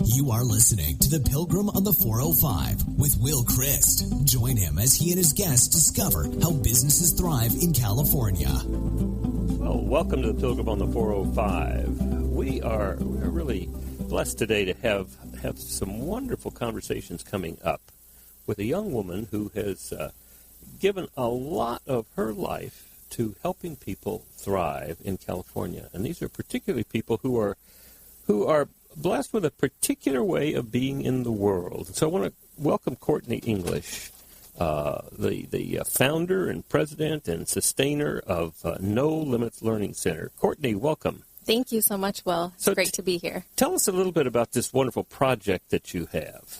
You are listening to The Pilgrim on the 405 with Will Christ. Join him as he and his guests discover how businesses thrive in California. Well, welcome to The Pilgrim on the 405. We are really blessed today to have some wonderful conversations coming up with a young woman who has given a lot of her life to helping people thrive in California. And these are particularly people who are blessed with a particular way of being in the world. So I want to welcome Courtni English, the founder and president and sustainer of No Limits Learning Center. Courtni, welcome. Thank you so much, Will. It's great to be here. Tell us a little bit about this wonderful project that you have.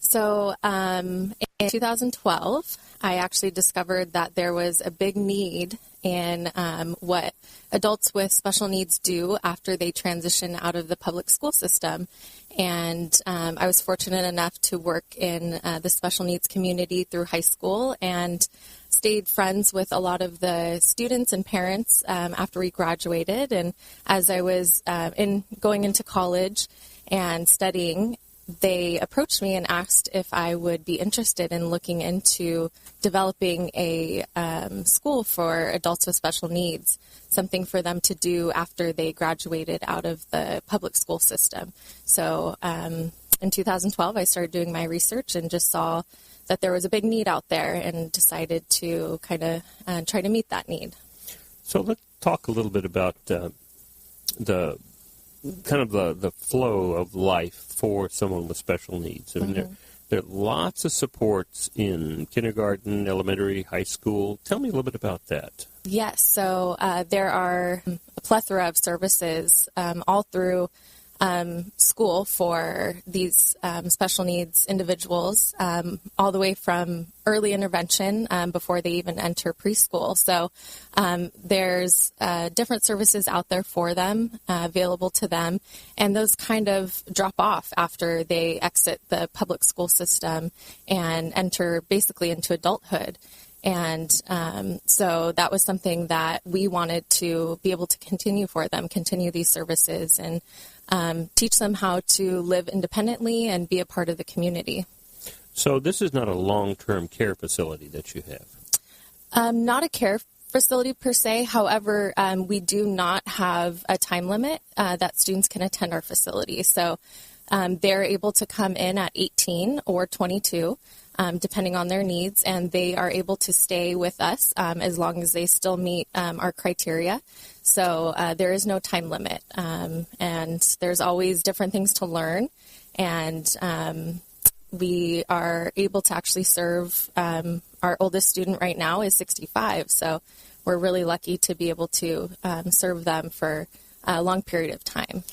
So in 2012, I actually discovered that there was a big need in what adults with special needs do after they transition out of the public school system. And I was fortunate enough to work in the special needs community through high school and stayed friends with a lot of the students and parents after we graduated. And as I was going into college and studying, they approached me and asked if I would be interested in looking into developing a school for adults with special needs, something for them to do after they graduated out of the public school system. So in 2012, I started doing my research and just saw that there was a big need out there and decided to kind of try to meet that need. So let's talk a little bit about the flow of life for someone with special needs. I mean, there are lots of supports in kindergarten, elementary, high school. Tell me a little bit about that. Yes, so there are a plethora of services all through school for these special needs individuals, all the way from early intervention before they even enter preschool. So there's different services out there for them, available to them, and those kind of drop off after they exit the public school system and enter basically into adulthood. And so that was something that we wanted to be able to continue for them, continue these services, and teach them how to live independently and be a part of the community. So this is not a long-term care facility that you have? Not a care facility per se. However, we do not have a time limit that students can attend our facility. So they're able to come in at 18 or 22, depending on their needs, and they are able to stay with us as long as they still meet our criteria. So there is no time limit, and there's always different things to learn, and we are able to actually serve our oldest student right now is 65, so we're really lucky to be able to serve them for a long period of time.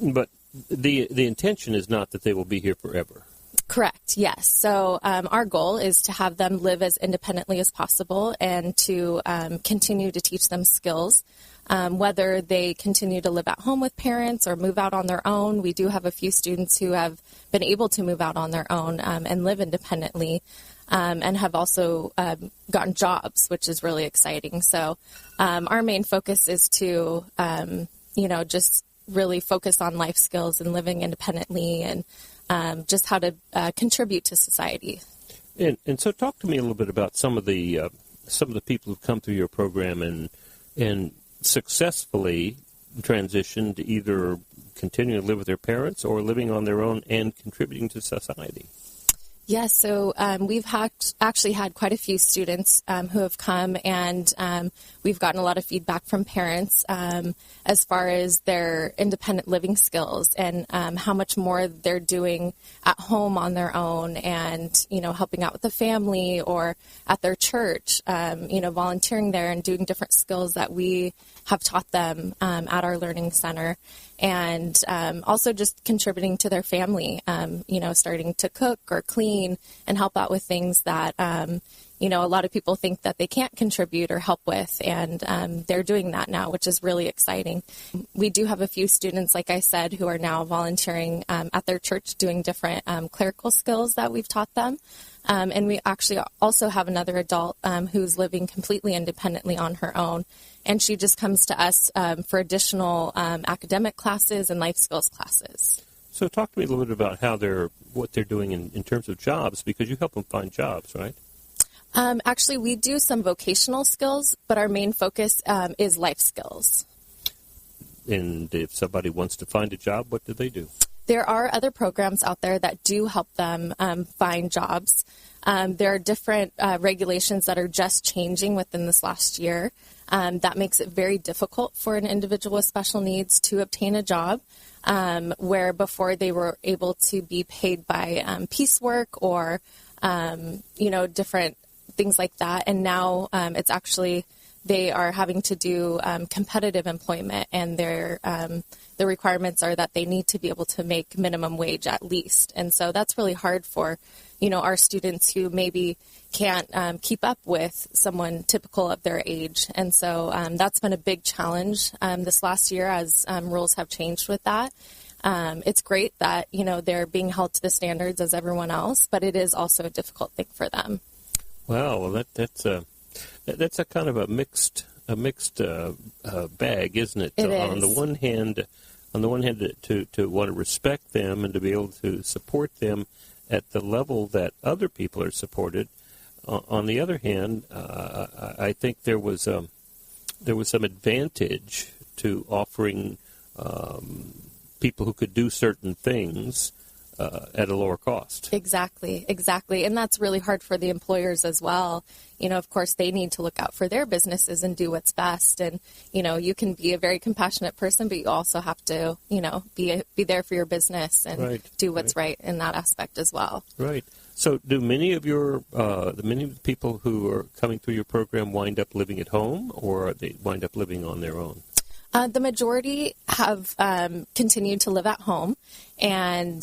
But the intention is not that they will be here forever. Correct, yes. So our goal is to have them live as independently as possible and to continue to teach them skills, whether they continue to live at home with parents or move out on their own. We do have a few students who have been able to move out on their own and live independently and have also gotten jobs, which is really exciting. So our main focus is to, just really focus on life skills and living independently and just how to contribute to society. And so talk to me a little bit about some of the people who've come through your program and successfully transitioned to either continuing to live with their parents or living on their own and contributing to society. Yes, so we've actually had quite a few students who have come, and we've gotten a lot of feedback from parents as far as their independent living skills and how much more they're doing at home on their own and, helping out with the family or at their church, volunteering there and doing different skills that we have taught them at our learning center. And also just contributing to their family, starting to cook or clean and help out with things that, a lot of people think that they can't contribute or help with, and they're doing that now, which is really exciting. We do have a few students, like I said, who are now volunteering at their church doing different clerical skills that we've taught them. And we actually also have another adult who's living completely independently on her own, and she just comes to us for additional academic classes and life skills classes. So talk to me a little bit about what they're doing in terms of jobs, because you help them find jobs, right? Actually, we do some vocational skills, but our main focus is life skills. And if somebody wants to find a job, what do they do? There are other programs out there that do help them find jobs. There are different regulations that are just changing within this last year. That makes it very difficult for an individual with special needs to obtain a job, where before they were able to be paid by piecework or, different things like that. And now it's actually, they are having to do competitive employment, and the requirements are that they need to be able to make minimum wage at least. And so that's really hard for, our students who maybe can't keep up with someone typical of their age. And so that's been a big challenge this last year as rules have changed with that. It's great that, they're being held to the standards as everyone else, but it is also a difficult thing for them. Wow, well, that's a kind of a mixed bag, isn't it? It is. On the one hand, to want to respect them and to be able to support them at the level that other people are supported. On the other hand, I think there was some advantage to offering people who could do certain things at a lower cost. Exactly. And that's really hard for the employers as well. Of course, they need to look out for their businesses and do what's best. And, you can be a very compassionate person, but you also have to, be there for your business and do what's right in that aspect as well. Right. So do many of the people who are coming through your program wind up living at home, or they wind up living on their own? The majority have continued to live at home, and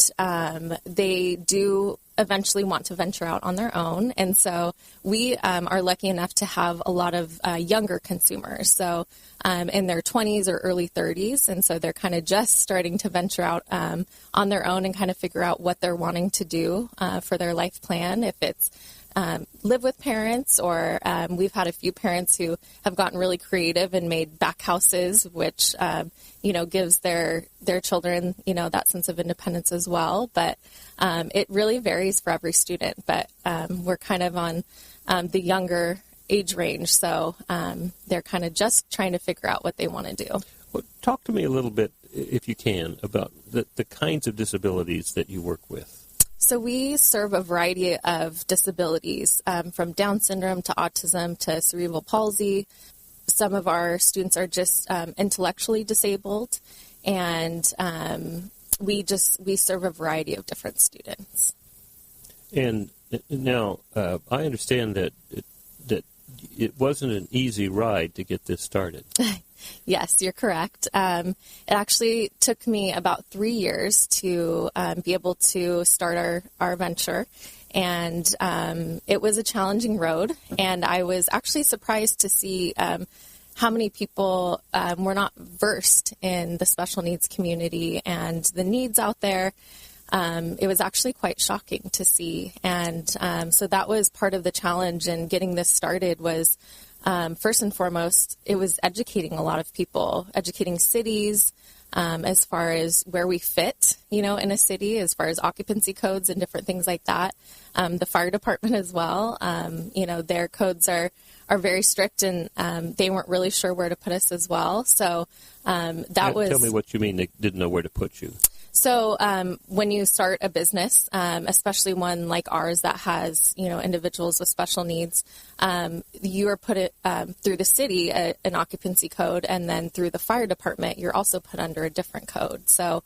they do eventually want to venture out on their own. And so we are lucky enough to have a lot of younger consumers, so in their 20s or early 30s. And so they're kind of just starting to venture out on their own and kind of figure out what they're wanting to do for their life plan, if it's live with parents, or we've had a few parents who have gotten really creative and made back houses, which, gives their children, that sense of independence as well. But it really varies for every student. But we're kind of on the younger age range, so they're kind of just trying to figure out what they want to do. Well, talk to me a little bit, if you can, about the kinds of disabilities that you work with. So we serve a variety of disabilities, from Down syndrome to autism to cerebral palsy. Some of our students are just intellectually disabled, and we serve a variety of different students. And now, I understand that it wasn't an easy ride to get this started. Yes, you're correct. It actually took me about 3 years to be able to start our venture. And it was a challenging road. And I was actually surprised to see how many people were not versed in the special needs community and the needs out there. It was actually quite shocking to see. And so that was part of the challenge in getting this started was, first and foremost, it was educating a lot of people, educating cities as far as where we fit, in a city, as far as occupancy codes and different things like that. The fire department as well, their codes are very strict, and they weren't really sure where to put us as well. So that was... Tell me what you mean they didn't know where to put you. So when you start a business, especially one like ours that has, individuals with special needs, you are put through the city, an occupancy code, and then through the fire department, you're also put under a different code. So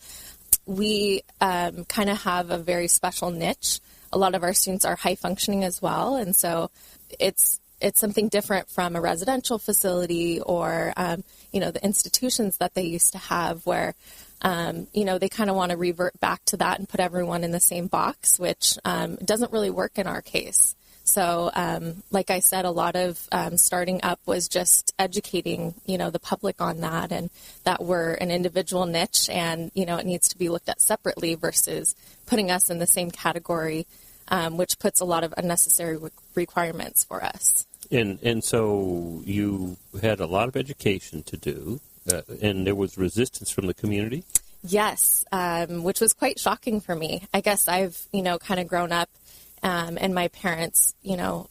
we kind of have a very special niche. A lot of our students are high functioning as well, and so it's something different from a residential facility or, the institutions that they used to have where, they kind of want to revert back to that and put everyone in the same box, which doesn't really work in our case. So, like I said, a lot of starting up was just educating, the public on that, and that we're an individual niche, and, it needs to be looked at separately versus putting us in the same category, which puts a lot of unnecessary requirements for us. And so you had a lot of education to do, and there was resistance from the community? Yes, which was quite shocking for me. I guess I've, kind of grown up, and my parents,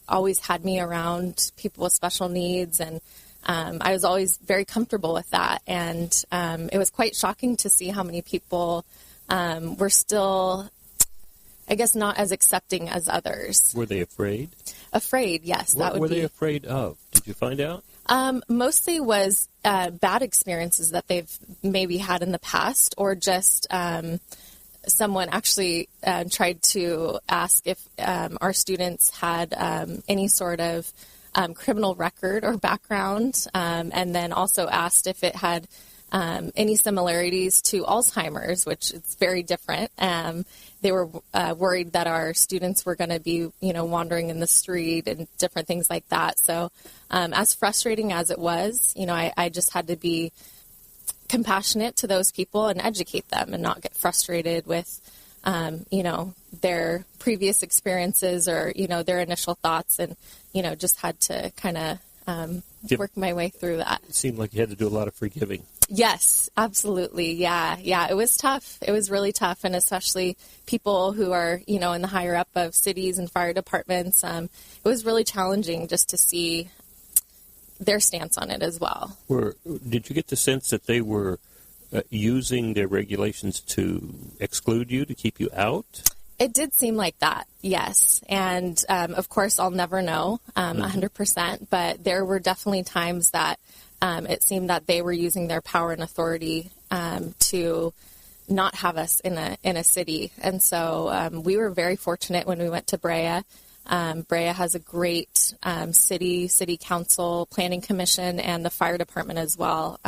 always had me around people with special needs, and I was always very comfortable with that. And it was quite shocking to see how many people were still, I guess, not as accepting as others. Were they afraid? Afraid, yes. What were they afraid of? Did you find out? Mostly was bad experiences that they've maybe had in the past, or just someone actually tried to ask if our students had any sort of criminal record or background, and then also asked if it had any similarities to Alzheimer's, which is very different. They were worried that our students were going to be, wandering in the street and different things like that. So as frustrating as it was, I just had to be compassionate to those people and educate them and not get frustrated with, their previous experiences or, their initial thoughts, and, just had to kind of work my way through that. It seemed like you had to do a lot of forgiving. Yes, absolutely. Yeah. It was tough. It was really tough. And especially people who are, in the higher up of cities and fire departments. It was really challenging just to see their stance on it as well. Did you get the sense that they were using their regulations to exclude you, to keep you out? It did seem like that, yes. And, of course, I'll never know 100%, but there were definitely times that it seemed that they were using their power and authority to not have us in a city. And so we were very fortunate when we went to Brea. Brea has a great city council, planning commission, and the fire department as well.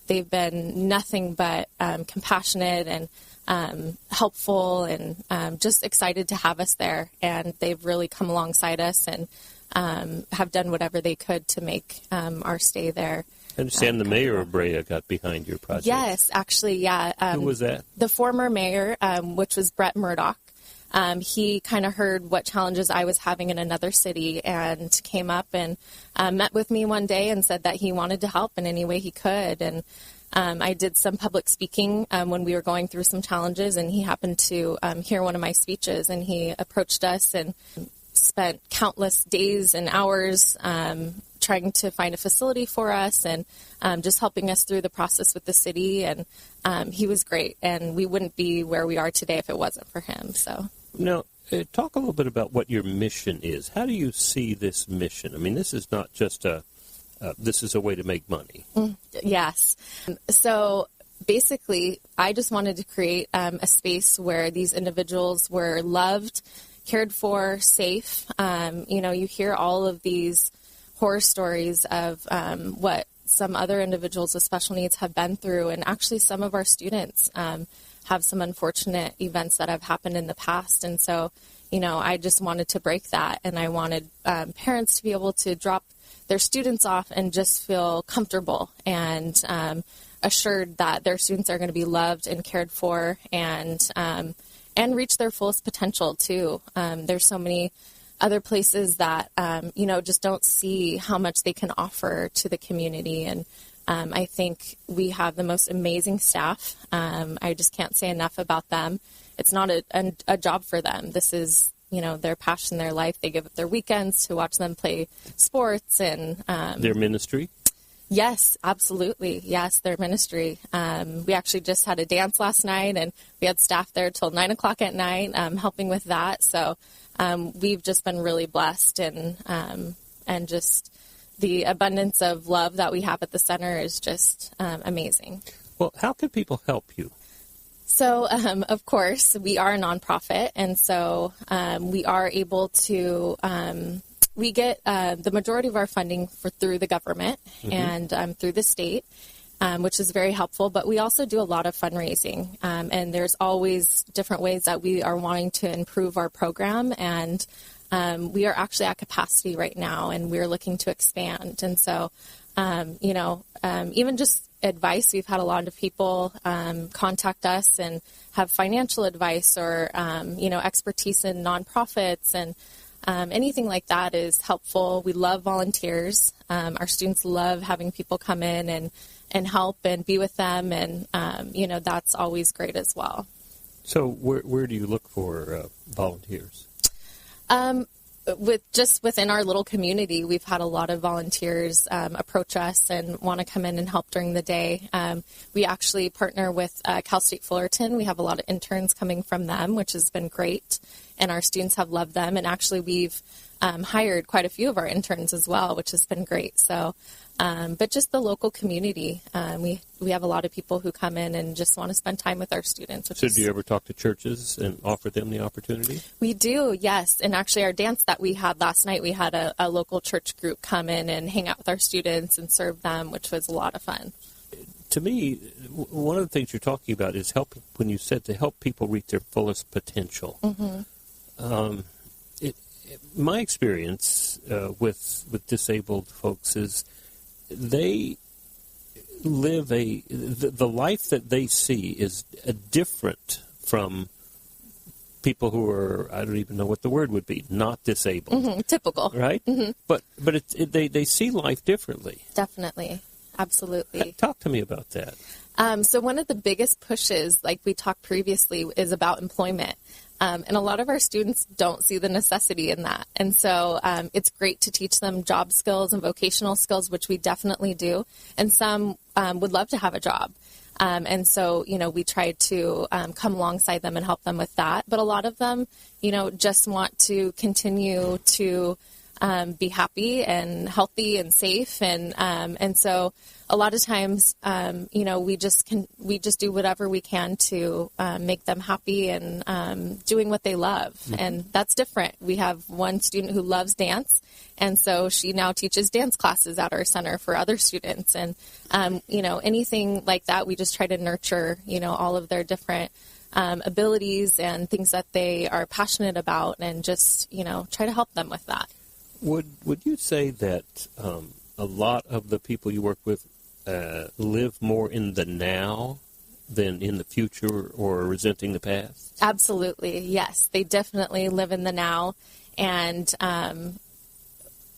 They've been nothing but compassionate and helpful, and just excited to have us there. And they've really come alongside us and have done whatever they could to make our stay there. I understand the mayor of Brea got behind your project. Yes, actually, yeah. Who was that? The former mayor, which was Brett Murdoch. He kind of heard what challenges I was having in another city and came up and met with me one day and said that he wanted to help in any way he could. And I did some public speaking when we were going through some challenges, and he happened to hear one of my speeches, and he approached us and spent countless days and hours trying to find a facility for us, and just helping us through the process with the city. And he was great, and we wouldn't be where we are today if it wasn't for him. So now, talk a little bit about what your mission is. How do you see this mission? I mean, this is not just this is a way to make money. Yes. So basically, I just wanted to create a space where these individuals were loved, cared for, safe. You hear all of these horror stories of what some other individuals with special needs have been through, and actually some of our students have some unfortunate events that have happened in the past. And so, I just wanted to break that, and I wanted parents to be able to drop their students off and just feel comfortable and assured that their students are going to be loved and cared for, and reach their fullest potential too. There's so many other places that, just don't see how much they can offer to the community. And I think we have the most amazing staff. I just can't say enough about them. It's not a job for them. This is, their passion, their life. They give up their weekends to watch them play sports. And their ministry? Yes, absolutely. Yes, their ministry. We actually just had a dance last night, and we had staff there till 9 o'clock at night helping with that. So we've just been really blessed, and just the abundance of love that we have at the center is just amazing. Well, how can people help you? So, of course, we are a nonprofit, and so we are able to we get the majority of our funding through the government and through the state, which is very helpful. But we also do a lot of fundraising, and there's always different ways that we are wanting to improve our program. And we are actually at capacity right now, and we're looking to expand. And so, even just advice, we've had a lot of people contact us and have financial advice or, expertise in nonprofits, and anything like that is helpful. We love volunteers. Our students love having people come in and help and be with them, and, that's always great as well. So where do you look for volunteers? Within our little community, we've had a lot of volunteers approach us and want to come in and help during the day. We actually partner with State Fullerton. We have a lot of interns coming from them, which has been great, and our students have loved them. And actually, we've hired quite a few of our interns as well, which has been great. So, but just the local community, we have a lot of people who come in and just want to spend time with our students. So do you ever talk to churches and offer them the opportunity? We do, yes. And actually our dance that we had last night, we had a local church group come in and hang out with our students and serve them, which was a lot of fun. To me, one of the things you're talking about is helping, when you said to help people reach their fullest potential. Mm-hmm. My experience with disabled folks is they live the life that they see is different from people who are, I don't even know what the word would be, not disabled. Mm-hmm. Typical. Right? Mm-hmm. But they see life differently. Definitely. Absolutely. Talk to me about that. So one of the biggest pushes, like we talked previously, is about employment. And a lot of our students don't see the necessity in that. And so it's great to teach them job skills and vocational skills, which we definitely do. And some would love to have a job. And so, we try to come alongside them and help them with that. But a lot of them, just want to continue to be happy and healthy and safe. And so a lot of times, we just do whatever we can to make them happy and doing what they love. Mm-hmm. And that's different. We have one student who loves dance, and so she now teaches dance classes at our center for other students. And, anything like that, we just try to nurture, all of their different abilities and things that they are passionate about, and just, try to help them with that. Would you say that a lot of the people you work with live more in the now than in the future or resenting the past? Absolutely, yes. They definitely live in the now, and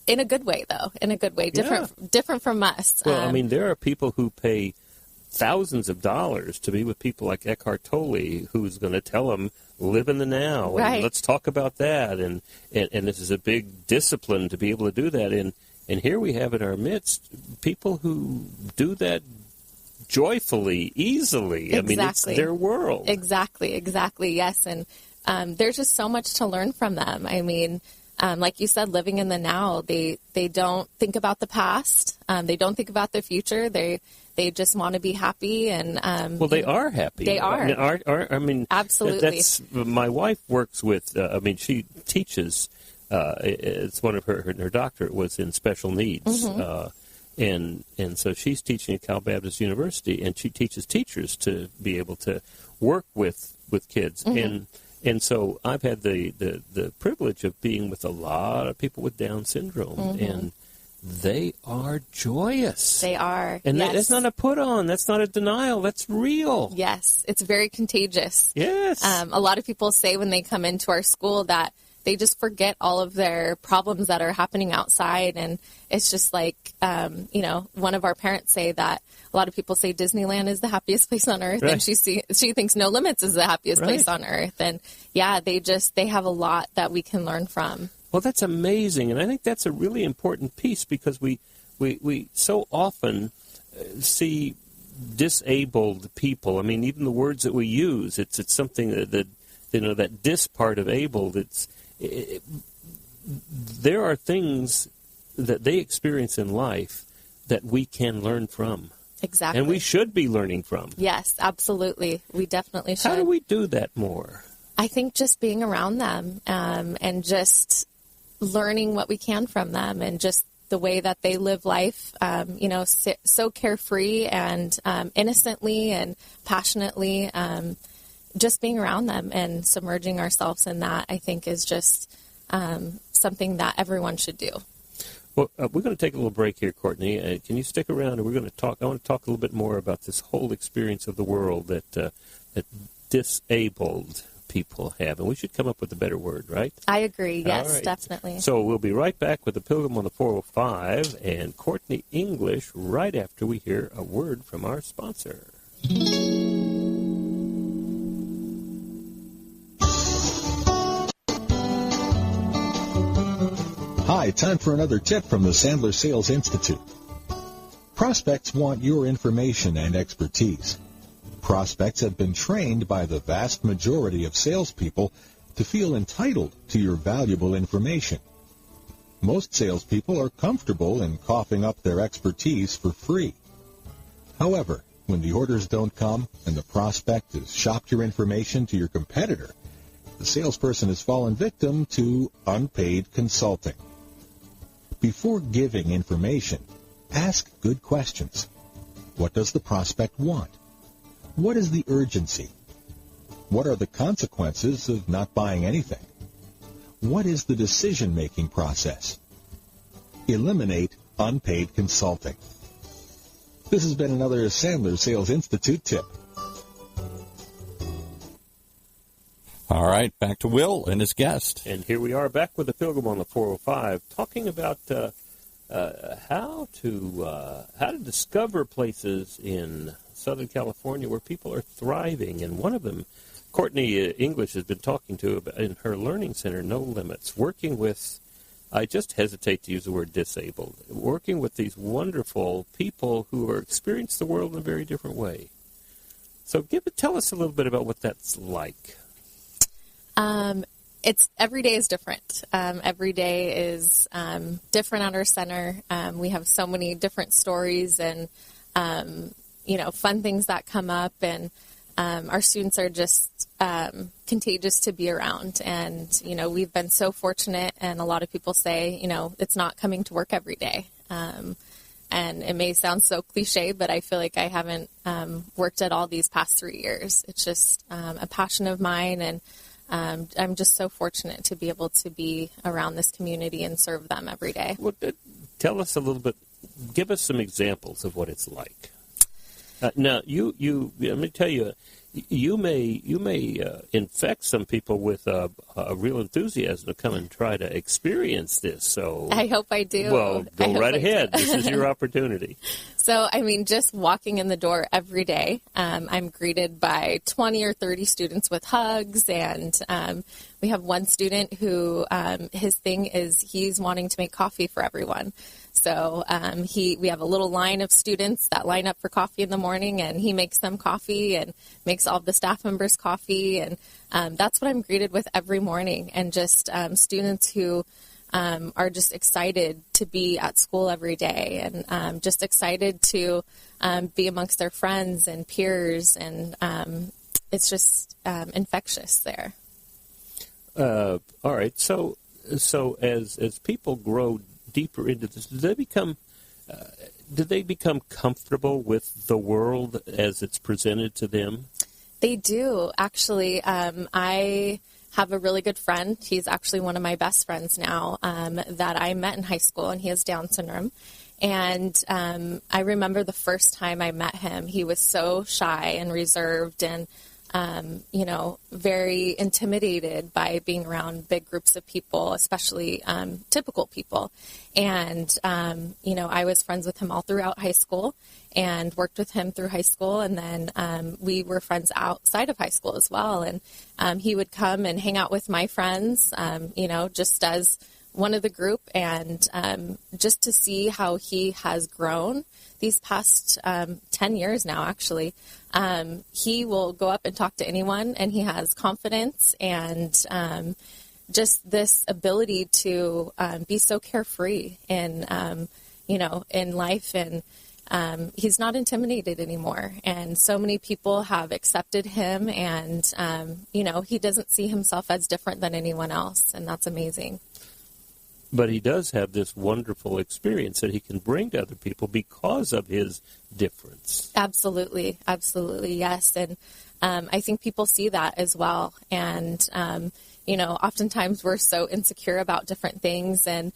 in a good way, though. In a good way, different from us. Well, there are people who pay thousands of dollars to be with people like Eckhart Tolle, who's going to tell them, live in the now, right. And let's talk about that. And this is a big discipline to be able to do that. And here we have in our midst people who do that joyfully, easily. Exactly. It's their world. Exactly, yes. And there's just so much to learn from them. Like you said, living in the now, they don't think about the past. They don't think about the future. They just want to be happy, and they are happy. They are. Absolutely. My wife works with. She teaches. It's one of her doctorate was in special needs, mm-hmm. And so she's teaching at Cal Baptist University, and she teaches teachers to be able to work with kids. Mm-hmm. And so I've had the privilege of being with a lot of people with Down syndrome, mm-hmm. and they are joyous. They are. And yes. That's not a put on. That's not a denial. That's real. Yes. It's very contagious. Yes. A lot of people say when they come into our school that they just forget all of their problems that are happening outside. And it's just like, one of our parents say that a lot of people say Disneyland is the happiest place on earth. Right. And she thinks No Limits is the happiest place on earth. And yeah, they have a lot that we can learn from. Well, that's amazing, and I think that's a really important piece because we so often see disabled people. Even the words that we use, it's something that dis part of abled. There are things that they experience in life that we can learn from. Exactly. And we should be learning from. Yes, absolutely. We definitely should. How do we do that more? I think just being around them and just learning what we can from them, and just the way that they live life, so carefree and innocently and passionately, just being around them and submerging ourselves in that, I think is just something that everyone should do. Well, we're going to take a little break here, Courtney. Can you stick around? And we're going to talk. I want to talk a little bit more about this whole experience of the world that disabled people have, and we should come up with a better word, right? I agree. Yes, right. Definitely. So we'll be right back with the Pilgrim on the 405 and Courtney English right after we hear a word from our sponsor. Hi, time for another tip from the Sandler Sales Institute. Prospects want your information and expertise. Prospects have been trained by the vast majority of salespeople to feel entitled to your valuable information. Most salespeople are comfortable in coughing up their expertise for free. However, when the orders don't come and the prospect has shopped your information to your competitor, the salesperson has fallen victim to unpaid consulting. Before giving information, ask good questions. What does the prospect want? What is the urgency? What are the consequences of not buying anything? What is the decision-making process? Eliminate unpaid consulting. This has been another Sandler Sales Institute tip. All right, back to Will and his guest. And here we are back with the Pilgrim on the 405, talking about how to discover places in Southern California where people are thriving. And one of them, Courtney English has been talking to about in her learning center, No Limits, working with, I just hesitate to use the word disabled, working with these wonderful people who are experience the world in a very different way. So tell us a little bit about what that's like. Every day is different. Every day is different at our center. We have so many different stories and, fun things that come up, and our students are just contagious to be around. And, we've been so fortunate, and a lot of people say, it's not coming to work every day. And it may sound so cliche, but I feel like I haven't worked at all these past 3 years. It's just a passion of mine, and I'm just so fortunate to be able to be around this community and serve them every day. Well, tell us a little bit, give us some examples of what it's like. Now, let me tell you, you may infect some people with a real enthusiasm to come and try to experience this. So I hope I do. Well, go right ahead. This is your opportunity. So, just walking in the door every day, I'm greeted by 20 or 30 students with hugs, and we have one student who his thing is he's wanting to make coffee for everyone. So we have a little line of students that line up for coffee in the morning, and he makes them coffee and makes all the staff members coffee, and that's what I'm greeted with every morning, and just students who are just excited to be at school every day, and just excited to be amongst their friends and peers, and it's just infectious there. All right. So as people grow deeper into this, do they become comfortable with the world as it's presented to them? They do, actually. I have a really good friend. He's actually one of my best friends now that I met in high school, and he has Down syndrome. And I remember the first time I met him, he was so shy and reserved and very intimidated by being around big groups of people, especially typical people. And, I was friends with him all throughout high school and worked with him through high school. And then we were friends outside of high school as well. And he would come and hang out with my friends, just as one of the group, and just to see how he has grown these past 10 years now, actually. He will go up and talk to anyone, and he has confidence and just this ability to be so carefree in life, and he's not intimidated anymore. And so many people have accepted him, and, he doesn't see himself as different than anyone else, and that's amazing. But he does have this wonderful experience that he can bring to other people because of his difference. Absolutely. Absolutely, yes. And I think people see that as well. And, oftentimes we're so insecure about different things. And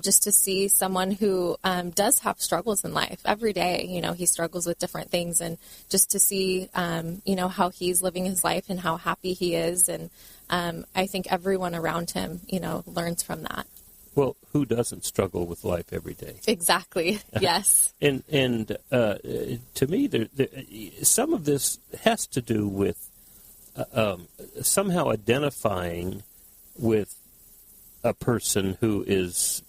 just to see someone who does have struggles in life every day, he struggles with different things. And just to see, how he's living his life and how happy he is. And I think everyone around him, learns from that. Well, who doesn't struggle with life every day? Exactly. Yes. And to me, some of this has to do with somehow identifying with a person who is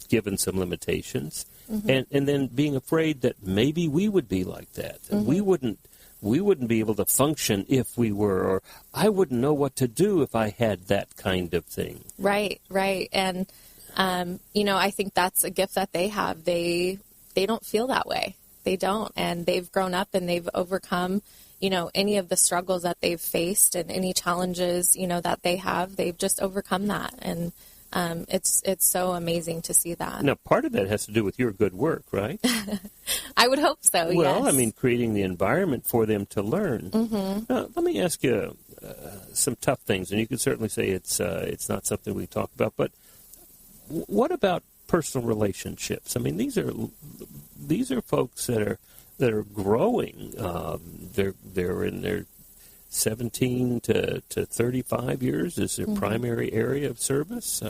given some limitations, and then being afraid that maybe we would be like that. And we wouldn't be able to function if we were, or I wouldn't know what to do if I had that kind of thing. Right. And I think that's a gift that they have. They don't feel that way. They don't. And they've grown up and they've overcome, any of the struggles that they've faced and any challenges, that they have. They've just overcome that. And it's so amazing to see that. Now, part of that has to do with your good work, right? I would hope so, well, yes. Creating the environment for them to learn. Now, let me ask you some tough things, and you can certainly say it's not something we talk about, but what about personal relationships? These are folks that are growing. They're in their 17 to 35 years is their primary area of service.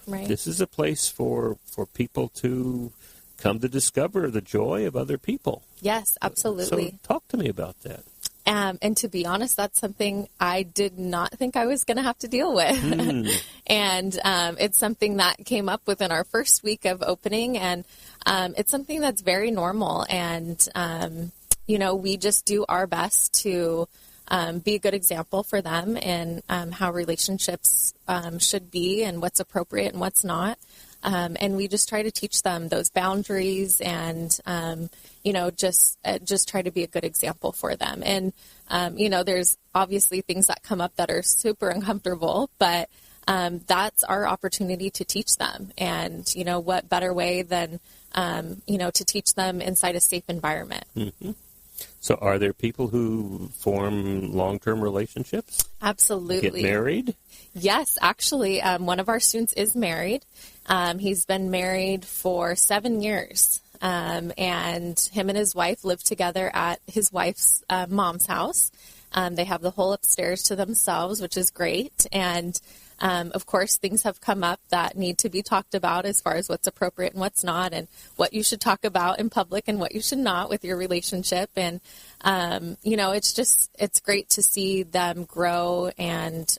Right. This is a place for people to come to discover the joy of other people. Yes, absolutely. So talk to me about that. And to be honest, that's something I did not think I was going to have to deal with. And it's something that came up within our first week of opening. And it's something that's very normal. And, we just do our best to be a good example for them and how relationships should be and what's appropriate and what's not. And we just try to teach them those boundaries and, just try to be a good example for them. And, there's obviously things that come up that are super uncomfortable, but that's our opportunity to teach them. And, what better way than, to teach them inside a safe environment. Mm-hmm. So are there people who form long-term relationships? Absolutely. Get married? Yes, actually, one of our students is married. He's been married for 7 years, and him and his wife live together at his wife's mom's house. They have the whole upstairs to themselves, which is great. And of course, things have come up that need to be talked about as far as what's appropriate and what's not, and what you should talk about in public and what you should not with your relationship. And, it's great to see them grow and,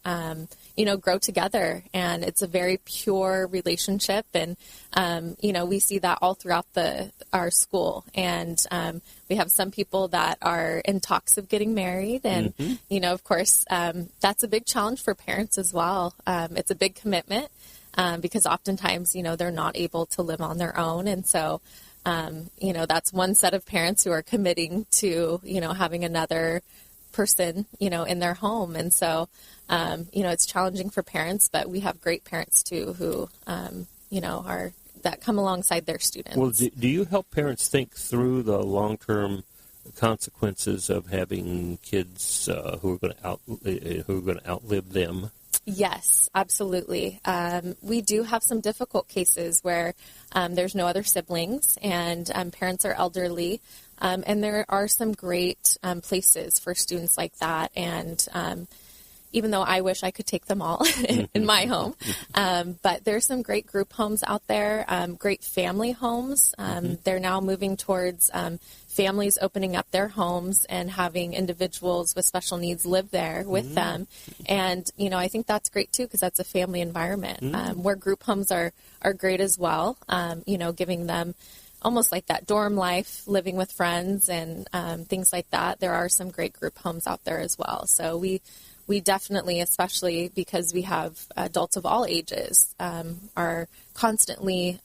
grow together. And it's a very pure relationship. And, we see that all throughout our school. And we have some people that are in talks of getting married. And, of course, that's a big challenge for parents as well. It's a big commitment because oftentimes, they're not able to live on their own. And so, that's one set of parents who are committing to, having another person, in their home. And so, it's challenging for parents, but we have great parents too who, that come alongside their students. Well, do you help parents think through the long-term consequences of having kids who are going to outlive them? Yes, absolutely. We do have some difficult cases where there's no other siblings and parents are elderly, and there are some great places for students like that. And even though I wish I could take them all in my home, but there's some great group homes out there, great family homes. They're now moving towards families opening up their homes and having individuals with special needs live there with them. And, I think that's great too, because that's a family environment where group homes are great as well, giving them almost like that dorm life, living with friends and things like that. There are some great group homes out there as well. So we definitely, especially because we have adults of all ages, are constantly,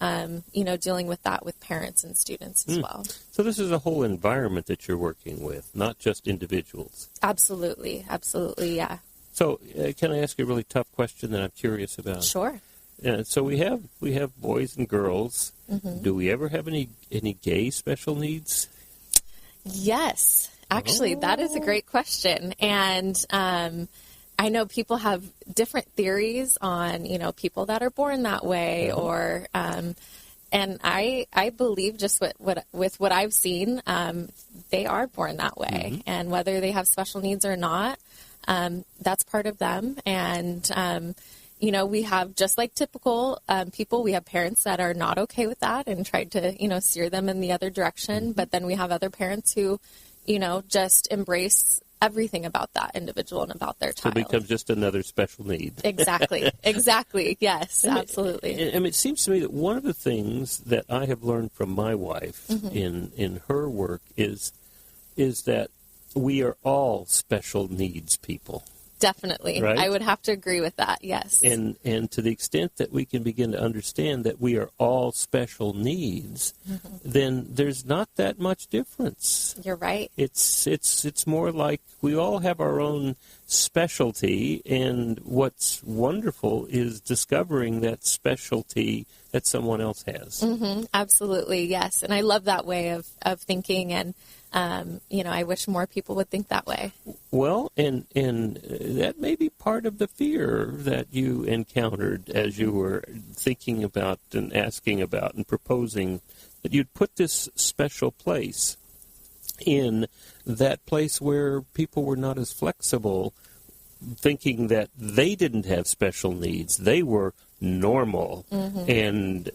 dealing with that with parents and students as well. So this is a whole environment that you're working with, not just individuals. Absolutely, yeah. So can I ask you a really tough question that I'm curious about? Sure. So we have boys and girls. Mm-hmm. Do we ever have any gay special needs? Yes. Actually, that is a great question. And I know people have different theories on, people that are born that way, mm-hmm. or and I believe just with what I've seen, they are born that way. Mm-hmm. And whether they have special needs or not, that's part of them. And we have, just like typical people, we have parents that are not okay with that and tried to, steer them in the other direction. Mm-hmm. But then we have other parents who, just embrace everything about that individual and about their child. So it becomes just another special need. Exactly. Exactly. Yes, absolutely. It seems to me that one of the things that I have learned from my wife mm-hmm. in her work is that we are all special needs people. Definitely. Right? I would have to agree with that, yes. And to the extent that we can begin to understand that we are all special needs, mm-hmm. then there's not that much difference. You're right. It's more like we all have our own specialty, and what's wonderful is discovering that specialty that someone else has. Mm-hmm. Absolutely, yes. And I love that way of thinking, and I wish more people would think that way. Well, and that may be part of the fear that you encountered as you were thinking about and asking about and proposing that you'd put this special place in that place where people were not as flexible, thinking that they didn't have special needs. They were normal. Mm-hmm. And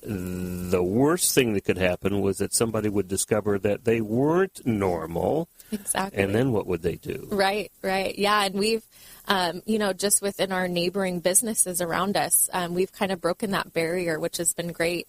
the worst thing that could happen was that somebody would discover that they weren't normal. Exactly. And then what would they do? Right. Yeah, and we've, just within our neighboring businesses around us, we've kind of broken that barrier, which has been great.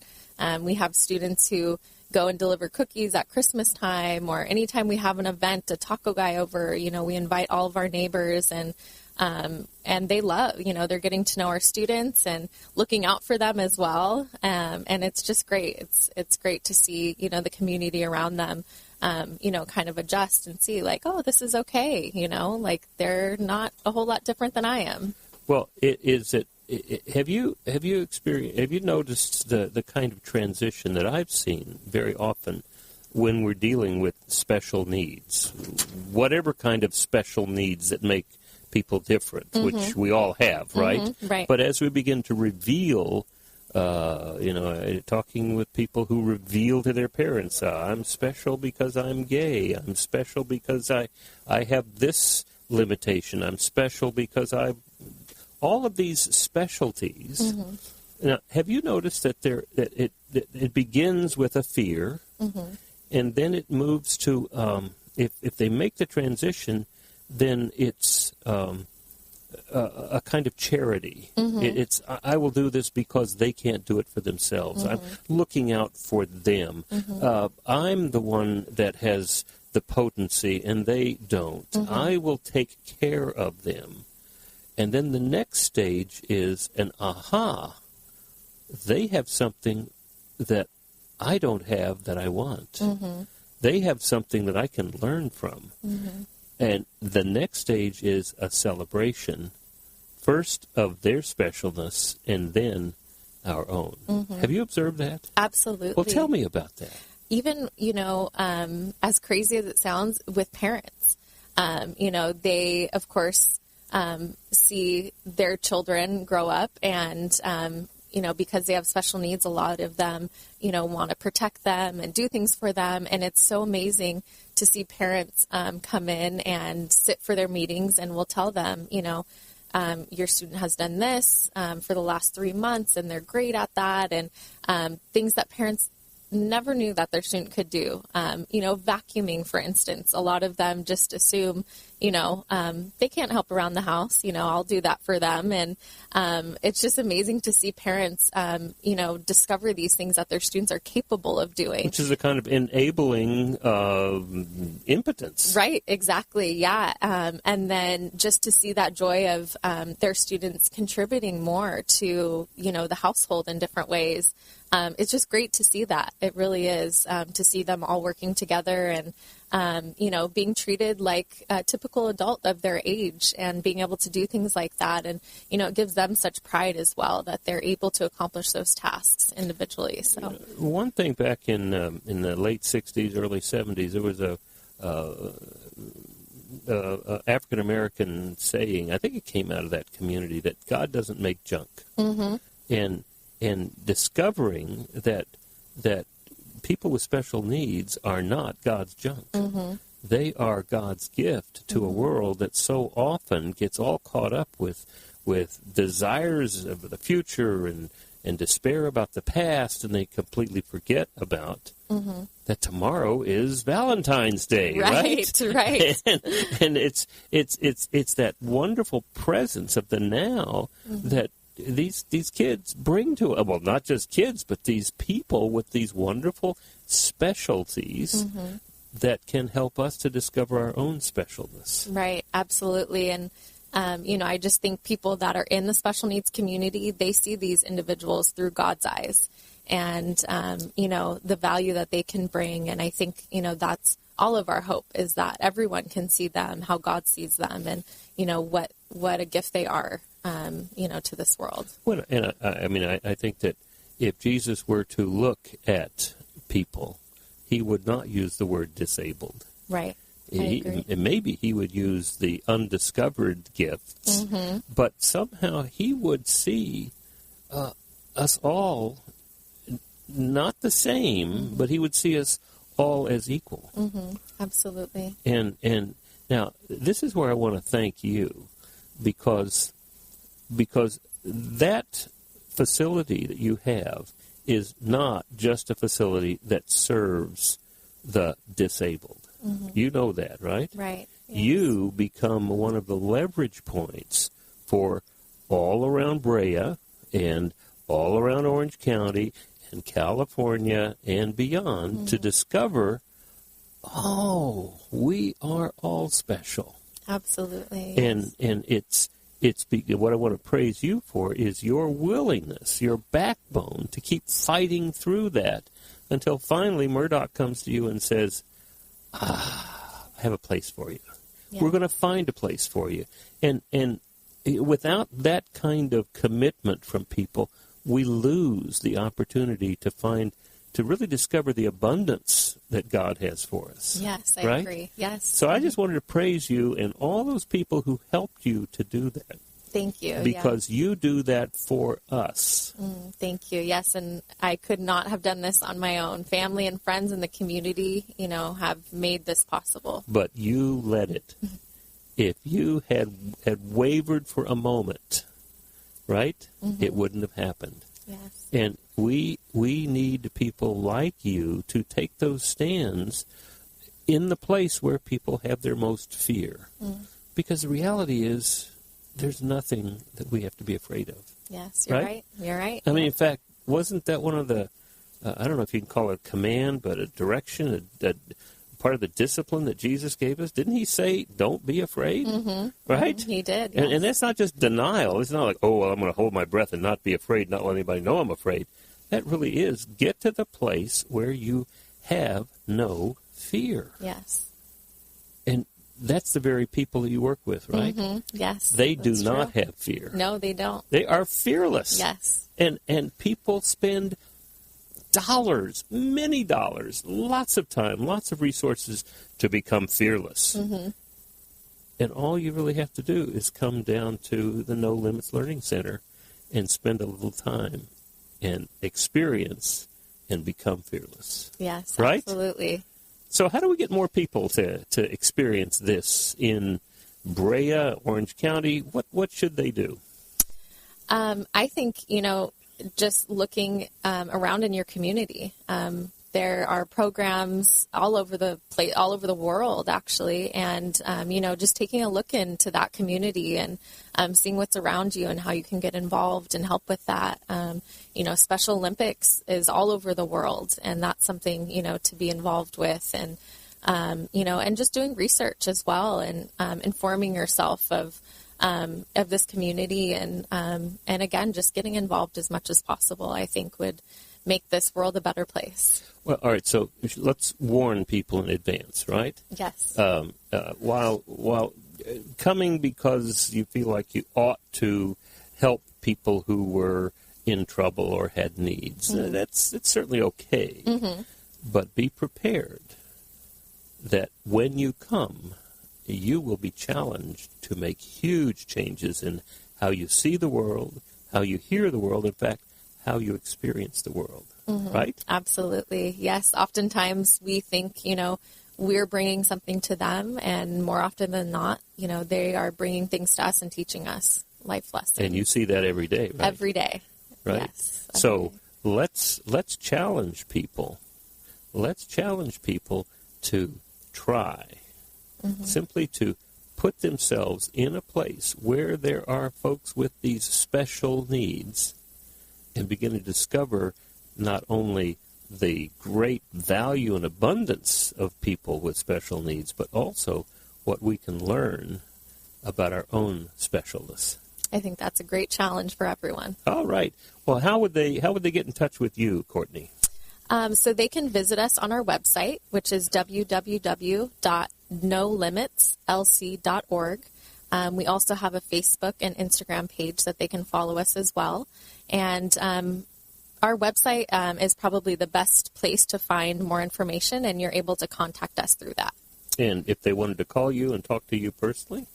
We have students who go and deliver cookies at Christmas time, or anytime we have an event, a taco guy over, we invite all of our neighbors, and they love, they're getting to know our students and looking out for them as well. And it's just great. It's great to see, the community around them, kind of adjust and see like, oh, this is okay. Like they're not a whole lot different than I am. Well, have you noticed the kind of transition that I've seen very often when we're dealing with special needs, whatever kind of special needs that make people different, mm-hmm. which we all have, right? Mm-hmm. Right. But as we begin to reveal, talking with people who reveal to their parents, I'm special because I'm gay. I'm special because I have this limitation. I'm special because all of these specialties. Mm-hmm. Now, have you noticed that it begins with a fear, mm-hmm. and then it moves to if they make the transition, then it's a kind of charity. Mm-hmm. It's I will do this because they can't do it for themselves. Mm-hmm. I'm looking out for them. Mm-hmm. I'm the one that has the potency, and they don't. Mm-hmm. I will take care of them. And then the next stage is an aha. They have something that I don't have that I want. Mm-hmm. They have something that I can learn from. Mm-hmm. And the next stage is a celebration, first of their specialness and then our own. Mm-hmm. Have you observed that? Absolutely. Well, tell me about that. Even, as crazy as it sounds, with parents, they, of course, see their children grow up, and because they have special needs, a lot of them, want to protect them and do things for them. And it's so amazing to see parents come in and sit for their meetings, and we'll tell them, your student has done this for the last 3 months, and they're great at that. And things that parents never knew that their student could do. Vacuuming, for instance. A lot of them just assume, they can't help around the house. I'll do that for them. And it's just amazing to see parents, discover these things that their students are capable of doing. Which is a kind of enabling impotence. Right, exactly, yeah. And then just to see that joy of their students contributing more to, the household in different ways. It's just great to see that. It really is, to see them all working together and, being treated like a typical adult of their age and being able to do things like that. And, it gives them such pride as well that they're able to accomplish those tasks individually. So one thing back in the late 60s, early 70s, there was a African-American saying, I think it came out of that community, that God doesn't make junk. Mm-hmm. And discovering that people with special needs are not God's junk. Mm-hmm. They are God's gift to a world that so often gets all caught up with desires of the future and despair about the past, and they completely forget about that tomorrow is Valentine's Day, right? Right. and it's that wonderful presence of the now that these kids bring to it. Well, not just kids, but these people with these wonderful specialties that can help us to discover our own specialness. Right, absolutely. And, I just think people that are in the special needs community, they see these individuals through God's eyes and, the value that they can bring. And I think, that's all of our hope, is that everyone can see them, how God sees them, and, what a gift they are, to this world. Well, and I think that if Jesus were to look at people, he would not use the word disabled. Right. I agree. And maybe he would use the undiscovered gifts, but somehow he would see us all not the same, but he would see us all as equal. Absolutely. And now, this is where I want to thank you, because that facility that you have is not just a facility that serves the disabled. You know that, right? Right. Yes. You become one of the leverage points for all around Brea and all around Orange County and California and beyond to discover, we are all special. Absolutely. And it's what I want to praise you for is your willingness, your backbone to keep fighting through that until finally Murdoch comes to you and says, I have a place for you. Yeah. We're going to find a place for you. And without that kind of commitment from people, we lose the opportunity to really discover the abundance that God has for us. Yes, I agree. Yes. So I just wanted to praise you and all those people who helped you to do that. Thank you. Because you do that for us. Thank you. Yes, and I could not have done this on my own. Family and friends in the community, have made this possible. But you led it. If you had wavered for a moment, right, it wouldn't have happened. Yes. And we need people like you to take those stands in the place where people have their most fear. Because the reality is, there's nothing that we have to be afraid of. Yes, you're right. You're right. I mean, in fact, wasn't that one of the, I don't know if you can call it a command, but a direction, a part of the discipline that Jesus gave us? Didn't he say, don't be afraid? Right? He did. Yes. Yes. And that's not just denial. It's not like, I'm going to hold my breath and not be afraid, not let anybody know I'm afraid. That really is, get to the place where you have no fear. Yes. And that's the very people that you work with, right? Yes. They do not have fear. No, they don't. They are fearless. Yes. And people spend dollars, many dollars, lots of time, lots of resources to become fearless. And all you really have to do is come down to the No Limits Learning Center and spend a little time and experience and become fearless. Yes, right? Absolutely. So how do we get more people to experience this in Brea, Orange County? What should they do? I think, just looking around in your community. There are programs all over the place, all over the world, actually, and just taking a look into that community and seeing what's around you and how you can get involved and help with that. Special Olympics is all over the world, and that's something to be involved with, and and just doing research as well, and informing yourself of this community, and again, just getting involved as much as possible, I think would make this world a better place. Well, all right, so let's warn people in advance, right? Yes. While coming because you feel like you ought to help people who were in trouble or had needs, it's certainly okay. But be prepared that when you come, you will be challenged to make huge changes in how you see the world, how you hear the world, in fact, how you experience the world, right? Absolutely. Yes. Oftentimes we think, we're bringing something to them, and more often than not, they are bringing things to us and teaching us life lessons. And you see that every day, right? Every day. Right. Yes. So let's challenge people. Let's challenge people to try, simply to put themselves in a place where there are folks with these special needs and begin to discover not only the great value and abundance of people with special needs, but also what we can learn about our own specialness. I think that's a great challenge for everyone. All right. Well, how would they get in touch with you, Courtni? So they can visit us on our website, which is www.nolimitslc.org. We also have a Facebook and Instagram page that they can follow us as well. And our website is probably the best place to find more information, and you're able to contact us through that. And if they wanted to call you and talk to you personally?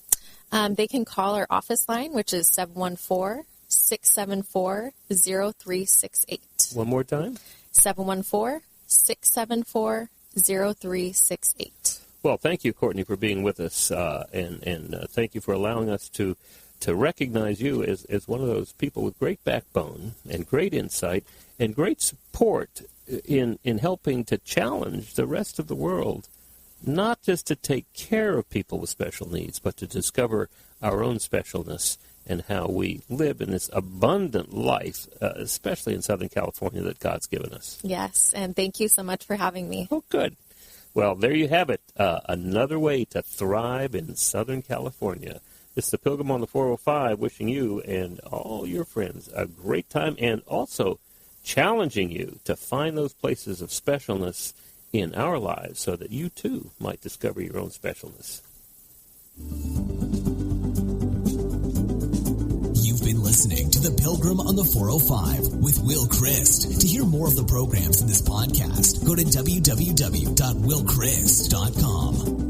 They can call our office line, which is 714-674-0368. One more time? 714-674-0368. Well, thank you, Courtni, for being with us, and thank you for allowing us to recognize you as one of those people with great backbone and great insight and great support in helping to challenge the rest of the world, not just to take care of people with special needs, but to discover our own specialness and how we live in this abundant life, especially in Southern California, that God's given us. Yes, and thank you so much for having me. Oh, good. Well, there you have it, another way to thrive in Southern California. This is the Pilgrim on the 405 wishing you and all your friends a great time, and also challenging you to find those places of specialness in our lives so that you, too, might discover your own specialness. You've been listening to The Pilgrim on the 405 with Will Christ. To hear more of the programs in this podcast, go to www.willchrist.com.